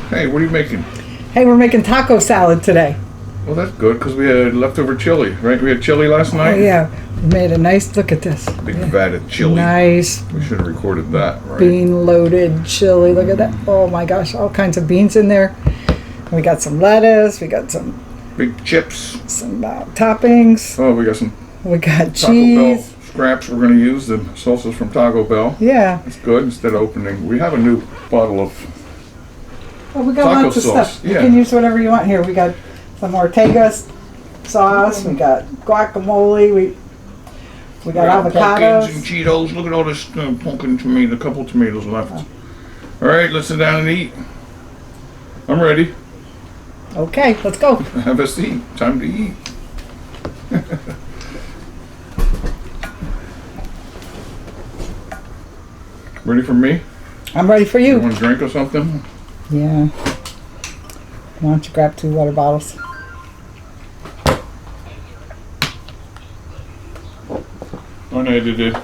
Hey, what are you making? Hey, we're making taco salad today. Well, that's good because we had leftover chili, right? We had chili last night. Oh yeah, we made a nice, look at this. Big vat of chili. Nice We should have recorded that, right? bean loaded chili. Look at that. Oh my gosh, all kinds of beans in there. We got some lettuce. We got some Big chips. Toppings. Oh, we got some We got Taco Bell cheese. scraps. We're going to use the salsas from Taco Bell. Yeah. It's good instead of opening. We have a new bottle of Well, we got taco lots of sauce. stuff. You can use whatever you want here. We got some Ortega sauce. We got guacamole. We got avocados. Pumpkins and Cheetos. Look at all this pumpkin tomato, a couple tomatoes left. All right, let's sit down and eat. I'm ready. Okay, let's go. Have a seat. Time to eat. Ready for me? I'm ready for You you. want a drink or something? Yeah. Why don't you grab 2 water bottles? Unedited,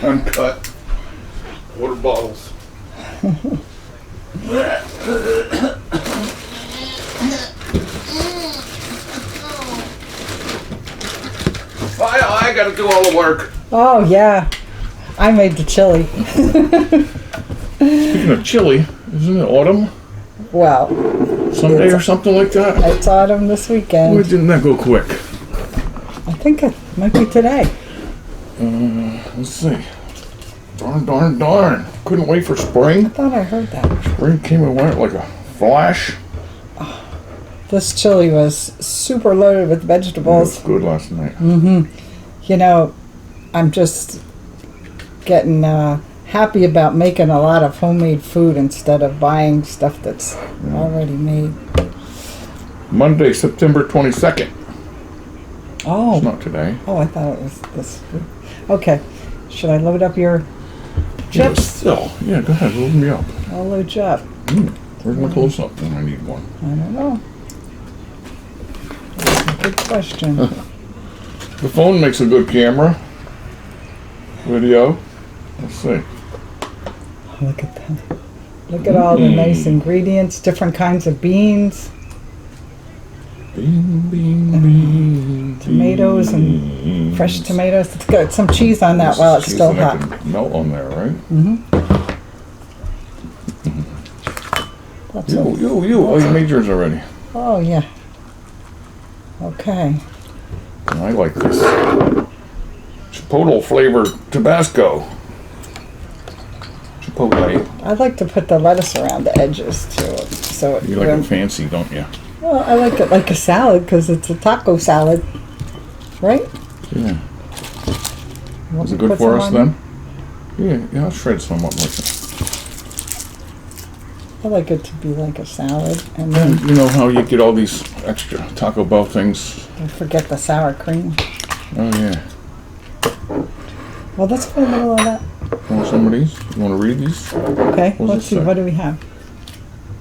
uncut water bottles. I gotta do all the work. Oh yeah, I made the chili. Speaking of chili, isn't it autumn? Well, Sunday or something like that? it's autumn this weekend. Why didn't that go quick? I think it might be today. Let's see. Darn. Couldn't wait for spring. I thought I heard that. Spring came and went like a flash. This chili was super loaded with It was vegetables. good last night. You know, I'm just getting happy about making a lot of homemade food instead of buying stuff that's already made. Monday, September 22nd. Oh. It's not today. Oh, I thought it was this week. Okay. Should I load up your Yeah, chips? still. Yeah, go ahead. Load me up. I'll load you up. Where's my close up when I need one? I don't know. That's a good question. The phone makes a good camera. Video. Let's see. Look at that. Look at all the nice ingredients, different kinds of beans, Bean. tomatoes, and fresh tomatoes. Let's get some cheese on that while it's Cheese still that I hot. can melt on there, right? That's You. Oh, you made yours already. Oh, yeah. Okay. I like this. Chipotle flavored Tabasco. Chipotle. I like to put the lettuce around the edges too, so it. You like it fancy, don't you? Well, I like it like a salad because it's a taco salad, right? Yeah. Want Is me it to good put for some us on then? Yeah, I'll shred some up with it. I like it to be like a salad, and then You know how you get all these extra Taco Bell things? don't forget the sour cream. Oh, yeah. Well, let's put a little of that. Want some of these? You want to read these? Okay, What does let's it see. say? What do we have?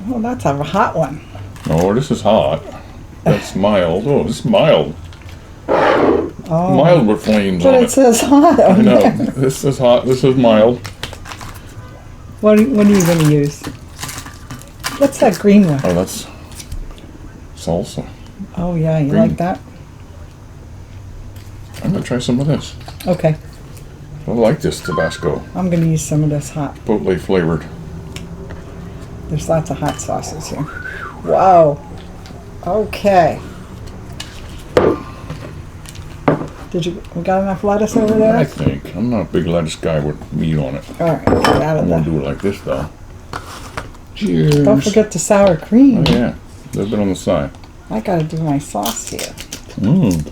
Oh, that's a hot one. Oh, this is hot. That's mild. Oh, this is mild. Oh, Mild with flames but on it it. says hot I on know. there. This is hot. This is mild. What are you going to use? What's that green one? Oh, that's salsa. Oh, yeah, you Green. like that? I'm going to try some of this. Okay, I like this Tabasco. I'm going to use some of this hot. Chipotle flavored. There's lots of hot sauces here. Wow. Okay. We got enough lettuce over I there? think. I'm not a big lettuce guy with meat on it. All right, get out I of won't there. do it like this, though. Cheers. Don't forget the sour cream. Oh, yeah. A little bit on the side. I got to do my sauce here. Mmm.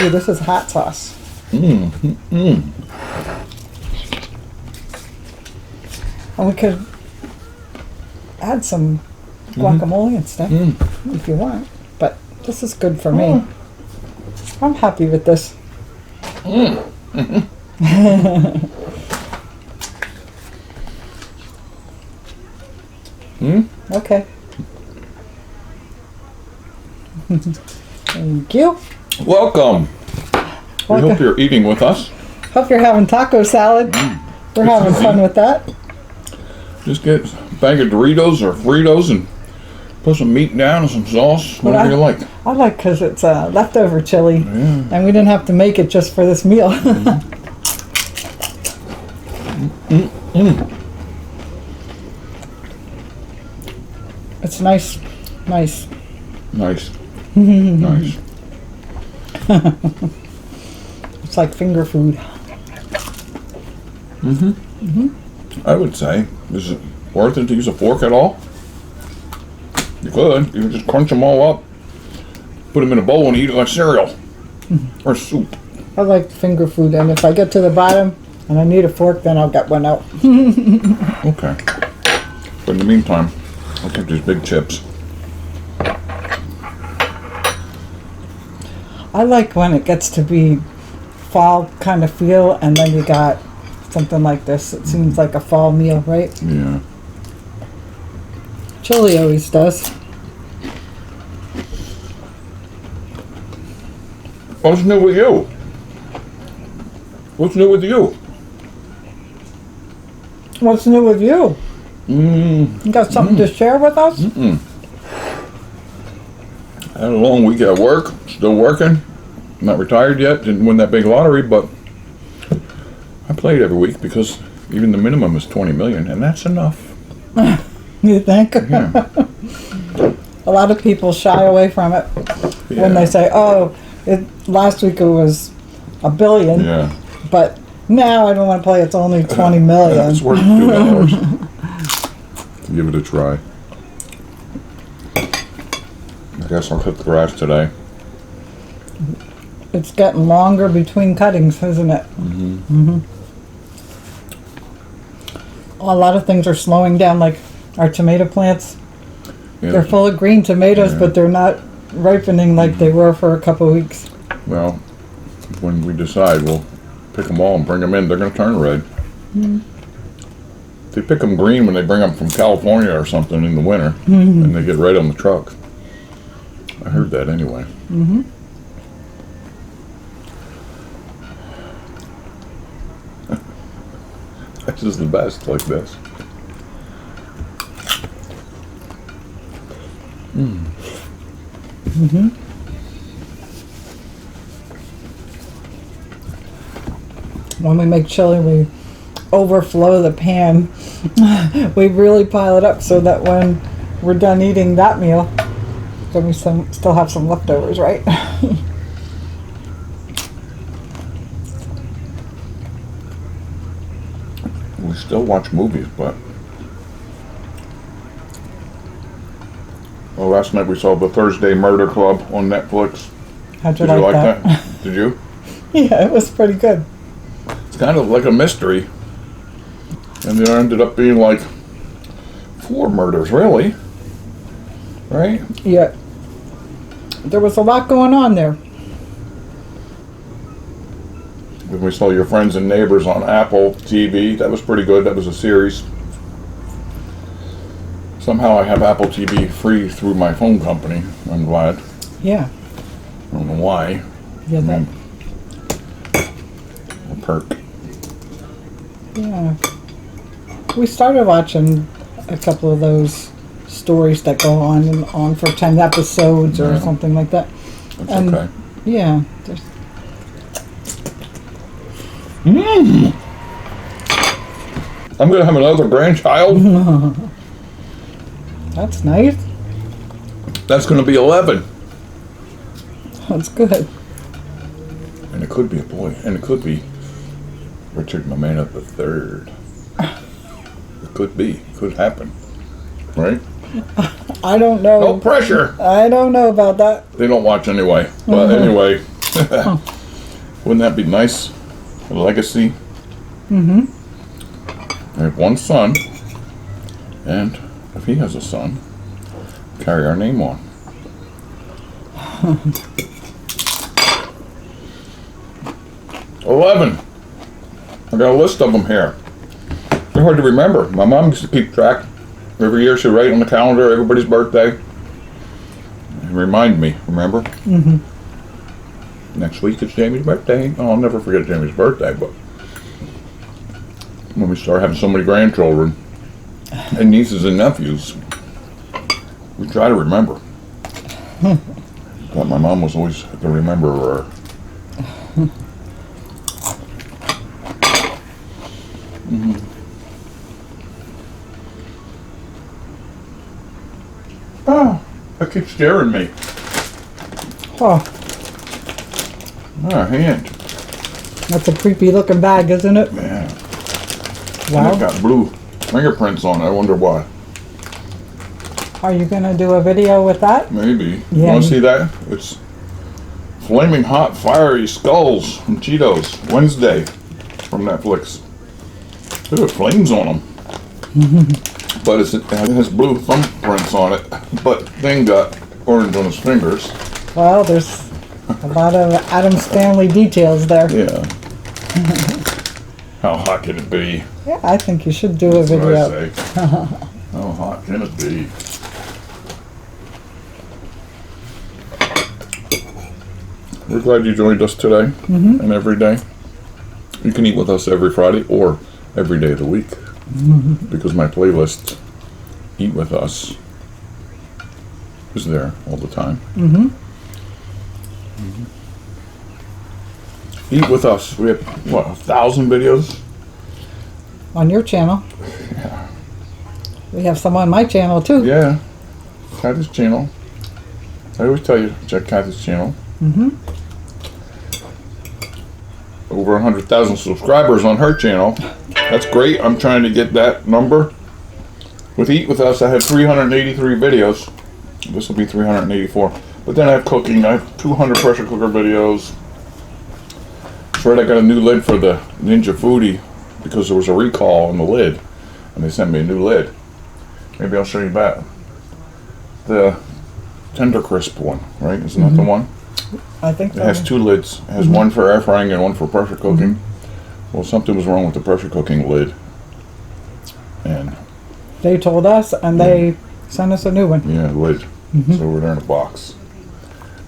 Ooh, this is hot sauce. Mmm. And we could add some guacamole and stuff if you want. But this is good for me. I'm happy with this. Okay. Thank you. Welcome. We hope you're eating with us. Hope you're having taco salad. We're having fun with that. Just get a bag of Doritos or Fritos and put some meat down and some sauce, whatever you like. I like because it's leftover chili, Yeah. and we didn't have to make it just for this meal. It's nice. Nice. Nice. It's like finger food. I would say, is it worth it to use a fork at all? You could. You could just crunch them all up, put them in a bowl and eat it like cereal or soup. I like finger food, and if I get to the bottom and I need a fork, then I'll get one out. Okay. But in the meantime, I'll get these big chips. I like when it gets to be fall kind of feel, and then you got something like this. It seems like a fall meal, right? Yeah. Chili always does. What's new with you? What's new with you? What's new with you? You got something to share with us? I had a long week at work, still working. I'm not retired yet, didn't win that big lottery, but I played every week because even the minimum is 20 million, and that's enough. You think? Yeah. A lot of people shy away from it when they say, "Oh, last week it was $1 billion," Yeah. but now I don't want to play. It's only 20 million. It's worth $2. Give it a try. I guess I'll cut the grass today. It's getting longer between cuttings, isn't it? A lot of things are slowing down, like our tomato plants. Yeah. They're full of green tomatoes, but they're not ripening like they were for a couple of weeks. Well, when we decide, we'll pick them all and bring them in. They're going to turn red. They pick them green when they bring them from California or something in the winter, and they get red on the truck. I heard that anyway. This is the best, like this. When we make chili, we overflow the pan. We really pile it up so that when we're done eating that meal, then we still have some leftovers, right? We still watch movies, but... Well, last night we saw the Thursday Murder Club on Netflix. How'd you Did you like like that? that? Did you? Yeah, it was pretty good. It's kind of like a mystery. And there ended up being like 4 murders, really. Right? Yeah. There was a lot going on there. When we saw Your Friends and Neighbors on Apple TV, that was pretty good. That was a series. Somehow I have Apple TV free through my phone company. I'm glad. Yeah. I don't know why. Yeah, that, A perk. yeah. We started watching a couple of those stories that go on and on for 10 episodes or Yeah. something like that. That's And okay. yeah, there's, I'm going to have another grandchild. that's nice. That's going to be 11. That's good. And it could be a boy. And it could be Richard Mamana the Third. It could be. It could happen. Right? I don't know. No pressure. I don't know about that. They don't watch anyway. But anyway, wouldn't that be nice? A legacy. I have one son, and if he has a son, carry our name on. $11. I got a list of them here. They're hard to remember. My mom used to keep track. Every year she'd write on the calendar everybody's birthday. And remind me, remember? Next week it's Jamie's birthday. Oh, I'll never forget Jamie's birthday, but when we start having so many grandchildren, and nieces and nephews. We try to remember. But my mom was always the rememberer. Oh, that keeps scaring me. Oh, Ah, hand. that's a creepy looking bag, isn't it? Man. And Wow. it's got blue fingerprints on it. I wonder why. Are you going to do a video with that? Maybe. You Yeah. want to see that? It's Flaming Hot Fiery Skulls from Cheetos. Wednesday from Netflix. There are flames on them. But it has blue thumbprints on it. But thing got orange on his fingers. Well, there's a lot of Adam Stanley details there. Yeah. How hot can it be? Yeah, I think you should do a That's what I video. say. How hot can it be? We're glad you joined us today and every day. You can eat with us every Friday or every day of the week because my playlist, Eat With Us, is there all the time. Eat With Us. We have, what, 1,000 videos? On your channel. Yeah. We have some on my channel too. Yeah. Kathy's channel. I always tell you, check Kathy's channel. Over 100,000 subscribers on her channel. That's great. I'm trying to get that number. With Eat With Us, I have 383 videos. This will be 384. But then I have cooking. I have 200 pressure cooker videos. That's right, I got a new lid for the Ninja Foodie because there was a recall on the lid. And they sent me a new lid. Maybe I'll show you that. The Tender Crisp one, right? Isn't that the one? I think It so. has two lids. It has one for air frying and one for pressure cooking. Well, something was wrong with the pressure cooking lid. And, They told us and they sent us a new one. yeah, lid. It's over there in a box.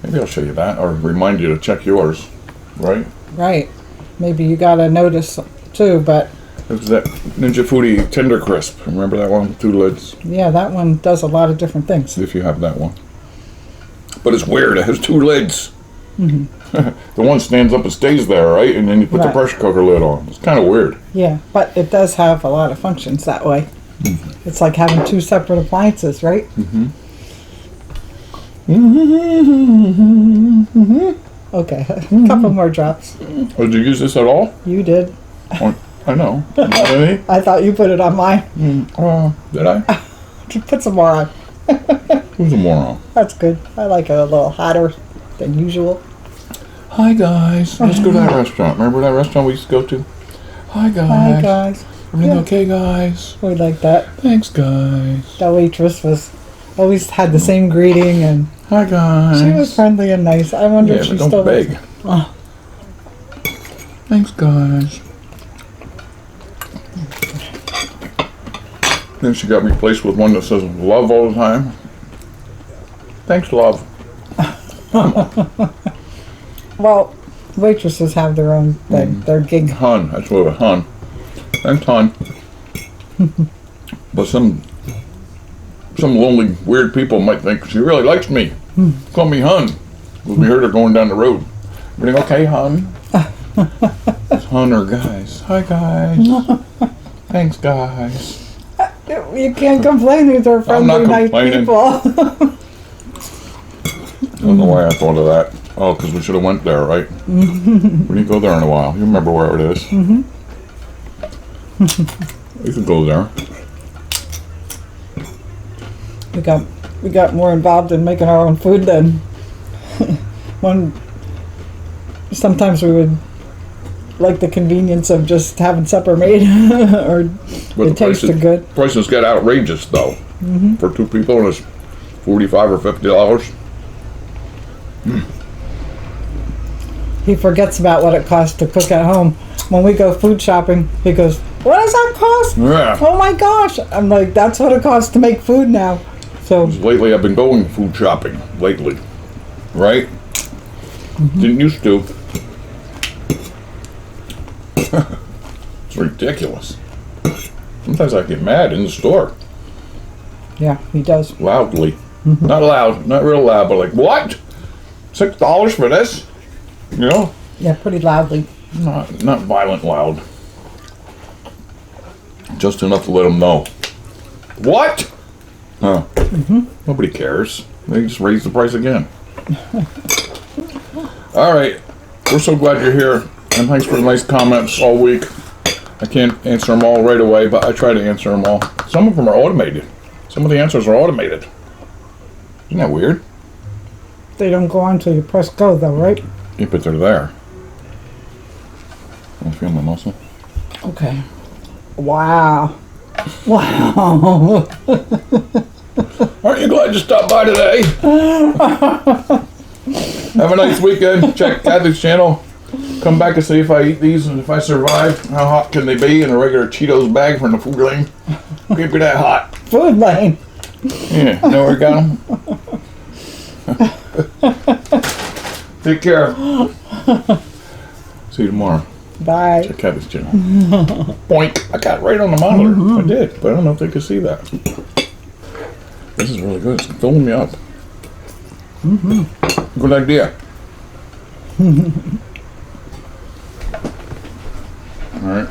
Maybe I'll show you that or remind you to check yours, right? Right. Maybe you got a notice too, but It's that Ninja Foodie Tender Crisp. Remember that one? Two lids, yeah, that one does a lot of different things. if you have that one. But it's weird. It has two lids. The one stands up and stays there, right? And then you put the Right. pressure cooker lid on. It's kind of weird. Yeah, but it does have a lot of functions that way. It's like having two separate appliances, right? Okay, a couple more drops. Oh, did you use this at all? You did. I know. Not any? I thought you put it on mine. Did I? Just put some more on. Who's a moron? That's good. I like it a little hotter than usual. Hi guys. Let's go to that restaurant. Remember that restaurant we used to go to? Hi guys. Hi guys. Everything Yeah. okay, guys? We like that. Thanks, guys. The waitress was always had the same greeting and Hi guys. she was friendly and nice. I wonder Yeah, if she but don't still beg. Oh. Thanks, guys. Then she got replaced with one that says love all the time. Thanks, love. Well, waitresses have their own thing, their gig. Hun. That's what a hun. Thanks, hun. But some lonely, weird people might think she really likes me. Call me hun. Because we heard her going down the road. Everything okay, hun? It's hun or guys. Hi, guys. Thanks, guys. You can't complain. These are I'm not friendly, nice complaining. people. I don't know why I thought of that. Oh, because we should have went there, right? We didn't go there in a while. You remember where it is? We could go there. We got more involved in making our own food than sometimes we would like the convenience of just having supper made or But it tasted good. Prices get outrageous, though. For two people, and it's $45 or $50. He forgets about what it costs to cook at home. When we go food shopping, he goes, "What does that cost? Yeah. Oh my gosh!" I'm like, "That's what it costs to make food now." So Lately, I've been going food shopping. Lately, right? Didn't used to. It's ridiculous. Sometimes I get mad in the store. Yeah, he does. Loudly. Not loud, not real loud, but like, what? $6 for this? You know? Yeah, pretty loudly. Not violent loud. Just enough to let them know. What? Huh. Nobody cares. They just raise the price again. All right. We're so glad you're here. And thanks for the nice comments all week. I can't answer them all right away, but I try to answer them all. Some of them are automated. Some of the answers are automated. Isn't that weird? They don't go on till you press go, though, right? Yeah, but they're there. I feel my muscle. Okay. Wow. Wow. Aren't you glad you stopped by today? Have a nice weekend. Check Kathy's channel. Come back and see if I eat these and if I survive. How hot can they be in a regular Cheetos bag from the food lane? Can't be that hot. Food lane. Yeah, know where I got them? Take care. See you tomorrow. Bye. Check Kathy's channel. Boink. I got it right on the monitor. I did, but I don't know if they can see that. This is really good. It's filling me up. Good idea. All right.